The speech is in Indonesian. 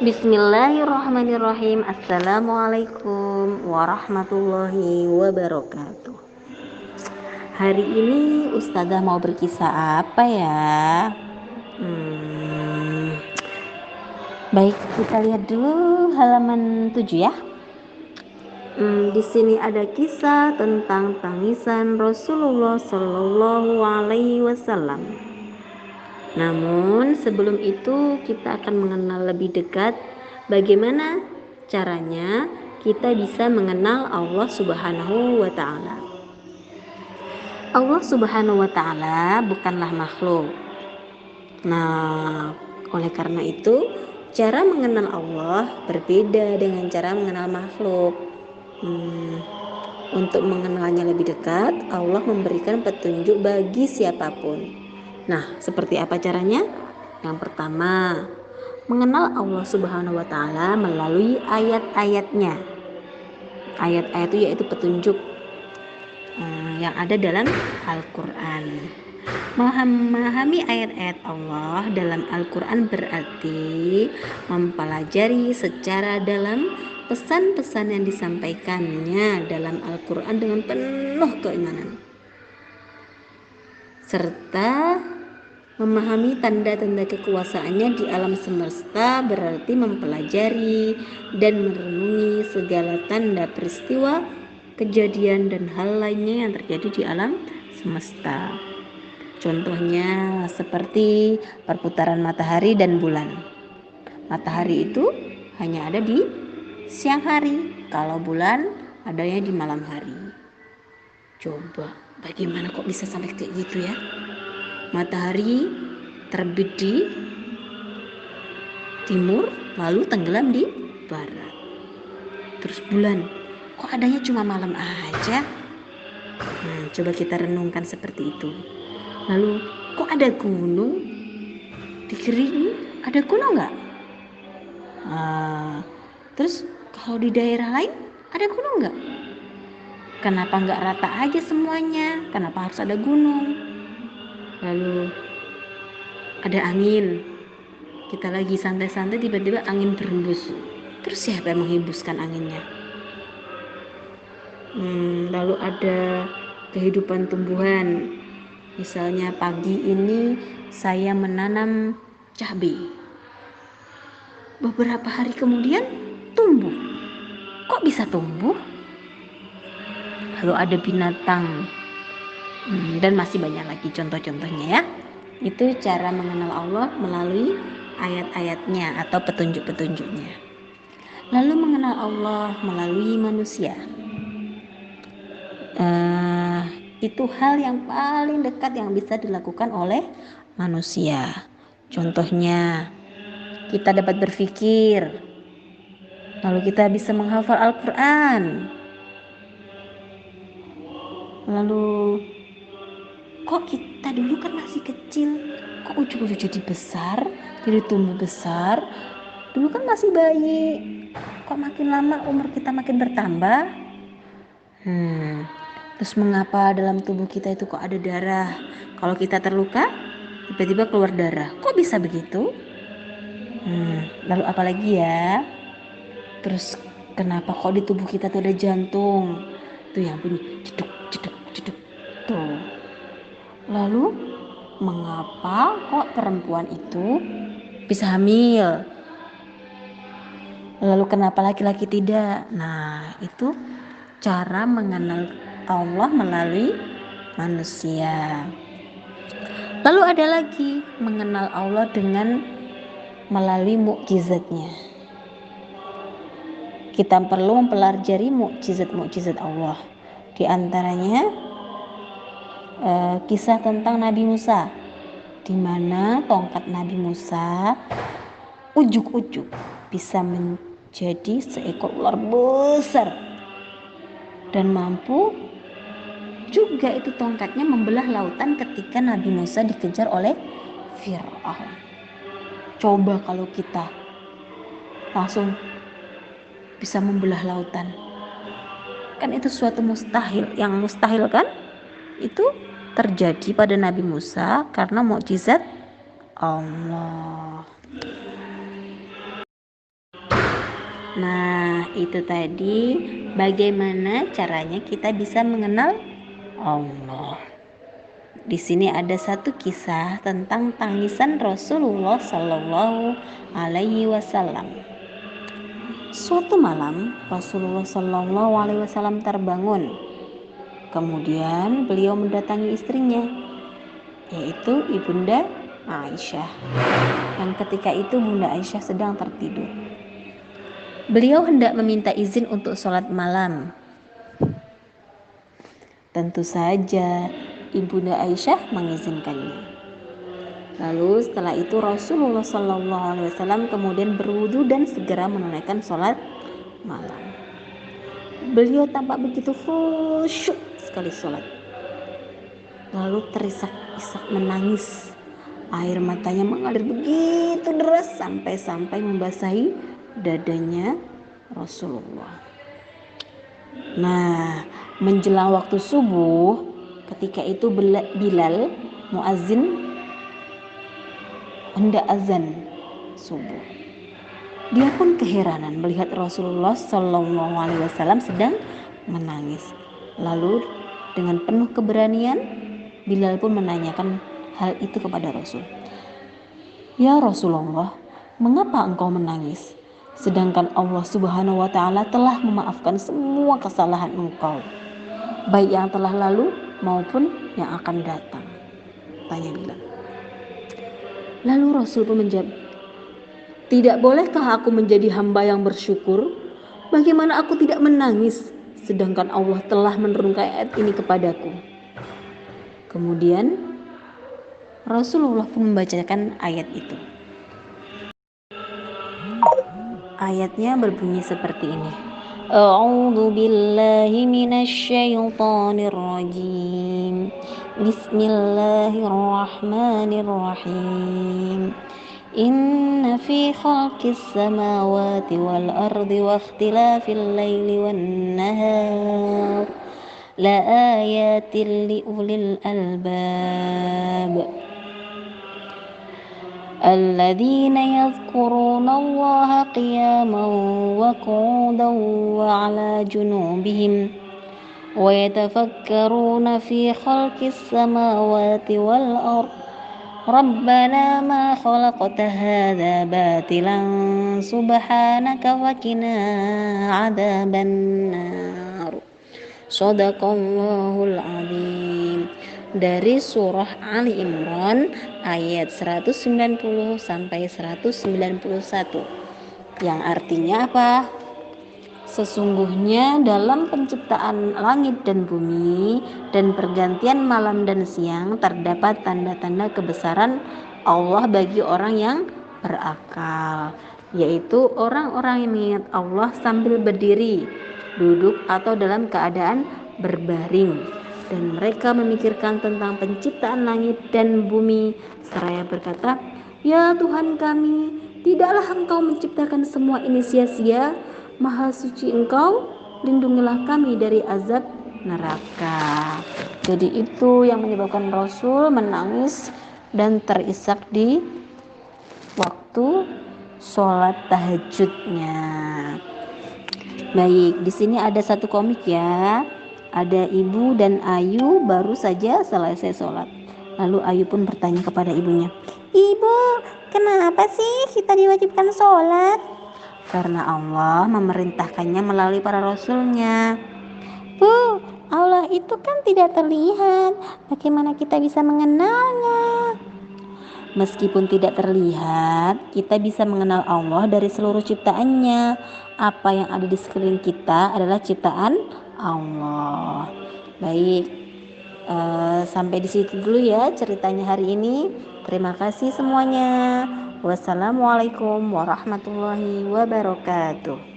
Bismillahirrahmanirrahim. Assalamualaikum warahmatullahi wabarakatuh. Hari ini Ustazah mau berkisah apa ya? Baik, kita lihat dulu halaman 7 ya. Di sini ada kisah tentang tangisan Rasulullah Shallallahu Alaihi Wasallam. Namun sebelum itu kita akan mengenal lebih dekat bagaimana caranya kita bisa mengenal Allah Subhanahu wa Ta'ala. Allah Subhanahu wa Ta'ala bukanlah makhluk. Nah, oleh karena itu cara mengenal Allah berbeda dengan cara mengenal makhluk. Untuk mengenalnya lebih dekat, Allah memberikan petunjuk bagi siapapun. Nah, seperti apa caranya? Yang pertama, mengenal Allah Subhanahu wa Ta'ala melalui ayat-ayatnya. Ayat-ayat itu yaitu petunjuk yang ada dalam Al-Quran. Memahami ayat-ayat Allah dalam Al-Quran berarti mempelajari secara dalam pesan-pesan yang disampaikannya dalam Al-Quran dengan penuh keimanan, serta memahami tanda-tanda kekuasaannya di alam semesta berarti mempelajari dan merenungi segala tanda peristiwa, kejadian dan hal lainnya yang terjadi di alam semesta. Contohnya seperti perputaran matahari dan bulan. Matahari itu hanya ada di siang hari, kalau bulan adanya di malam hari. Coba, bagaimana kok bisa sampai kayak gitu ya? Matahari terbit di timur lalu tenggelam di barat. Terus bulan kok adanya cuma malam aja? Coba kita renungkan seperti itu. Lalu kok ada gunung di kering? Ada gunung nggak? Terus kalau di daerah lain ada gunung nggak? Kenapa nggak rata aja semuanya? Kenapa harus ada gunung? Lalu ada angin, kita lagi santai-santai tiba-tiba angin berhembus. Terus siapa yang menghembuskan anginnya? Lalu ada kehidupan tumbuhan. Misalnya pagi ini saya menanam cabai. Beberapa hari kemudian tumbuh. Kok bisa tumbuh? Lalu ada binatang. Dan masih banyak lagi contoh-contohnya ya. Itu cara mengenal Allah melalui ayat-ayatnya atau petunjuk-petunjuknya. Lalu mengenal Allah melalui manusia. Itu hal yang paling dekat yang bisa dilakukan oleh manusia. Contohnya, kita dapat berpikir, lalu kita bisa menghafal Al-Quran. Lalu kok kita dulu kan masih kecil, kok ujung-ujung jadi besar, jadi tumbuh besar. Dulu kan masih bayi, kok makin lama umur kita makin bertambah. Terus mengapa dalam tubuh kita itu kok ada darah? Kalau kita terluka, tiba-tiba keluar darah. Kok bisa begitu? Lalu apalagi ya? Terus kenapa kok di tubuh kita tuh ada jantung? Tuh yang bunyi jeduk jeduk jeduk tuh. Lalu mengapa kok perempuan itu bisa hamil? Lalu kenapa laki-laki tidak? Nah, itu cara mengenal Allah melalui manusia. Lalu ada lagi mengenal Allah dengan melalui mukjizatnya. Kita perlu mempelajari mukjizat-mukjizat Allah. Di antaranya kisah tentang Nabi Musa, di mana tongkat Nabi Musa ujuk-ujuk bisa menjadi seekor ular besar dan mampu juga itu tongkatnya membelah lautan ketika Nabi Musa dikejar oleh Fir'aun. Coba kalau kita langsung bisa membelah lautan, kan itu suatu mustahil. Yang mustahil kan itu terjadi pada Nabi Musa karena mukjizat Allah. Nah, itu tadi bagaimana caranya kita bisa mengenal Allah. Di sini ada satu kisah tentang tangisan Rasulullah Shallallahu Alaihi Wasallam. Suatu malam Rasulullah Shallallahu Alaihi Wasallam terbangun. Kemudian beliau mendatangi istrinya, yaitu Ibunda Aisyah. Yang ketika itu Bunda Aisyah sedang tertidur. Beliau hendak meminta izin untuk sholat malam. Tentu saja Ibunda Aisyah mengizinkannya. Lalu setelah itu Rasulullah SAW kemudian berwudu dan segera menunaikan sholat malam. Beliau tampak begitu khusyuk sekali sholat. Lalu terisak-isak menangis. Air matanya mengalir begitu deras sampai membasahi dadanya Rasulullah. Nah, menjelang waktu subuh, ketika itu Bilal muazzin hendak azan subuh. Dia pun keheranan melihat Rasulullah Shallallahu Alaihi Wasallam sedang menangis. Lalu dengan penuh keberanian Bilal pun menanyakan hal itu kepada Rasul. Ya Rasulullah, mengapa engkau menangis? Sedangkan Allah Subhanahu wa Ta'ala telah memaafkan semua kesalahan engkau, baik yang telah lalu maupun yang akan datang. Tanya Bilal. Lalu Rasul pun menjawab, tidak bolehkah aku menjadi hamba yang bersyukur? Bagaimana aku tidak menangis sedangkan Allah telah menurunkan ayat ini kepadaku? Kemudian Rasulullah pun membacakan ayat itu. Ayatnya berbunyi seperti ini. A'udzu billahi minasyaitonir rajim. Bismillahirrahmanirrahim. Inna fi khalqis samawati wal ardi wa ikhtilafil laili wan nahar la ayatin li ulil albab. الذين يذكرون الله قياما وقعودا وعلى جنوبهم ويتفكرون في خلق السماوات والأرض ربنا ما خلقت هذا باطلا سبحانك وقنا عذاب النار صدق الله العظيم. Dari surah Ali Imran ayat 190 sampai 191, yang artinya apa? Sesungguhnya dalam penciptaan langit dan bumi dan pergantian malam dan siang terdapat tanda-tanda kebesaran Allah bagi orang yang berakal, yaitu orang-orang yang mengingat Allah sambil berdiri, duduk atau dalam keadaan berbaring, dan mereka memikirkan tentang penciptaan langit dan bumi seraya berkata, ya Tuhan kami, tidaklah Engkau menciptakan semua ini sia-sia. Maha suci Engkau, lindungilah kami dari azab neraka. Jadi itu yang menyebabkan Rasul menangis dan terisak di waktu sholat tahajudnya. Baik, di sini ada satu komik ya. Ada ibu dan Ayu baru saja selesai sholat. Lalu Ayu pun bertanya kepada ibunya, Ibu, kenapa sih kita diwajibkan sholat? Karena Allah memerintahkannya melalui para rasulnya. Bu, Allah itu kan tidak terlihat. Bagaimana kita bisa mengenalnya? Meskipun tidak terlihat, kita bisa mengenal Allah dari seluruh ciptaannya. Apa yang ada di sekeliling kita adalah ciptaan Allah. Baik, sampai di situ dulu ya ceritanya hari ini. Terima kasih semuanya. Wassalamualaikum warahmatullahi wabarakatuh.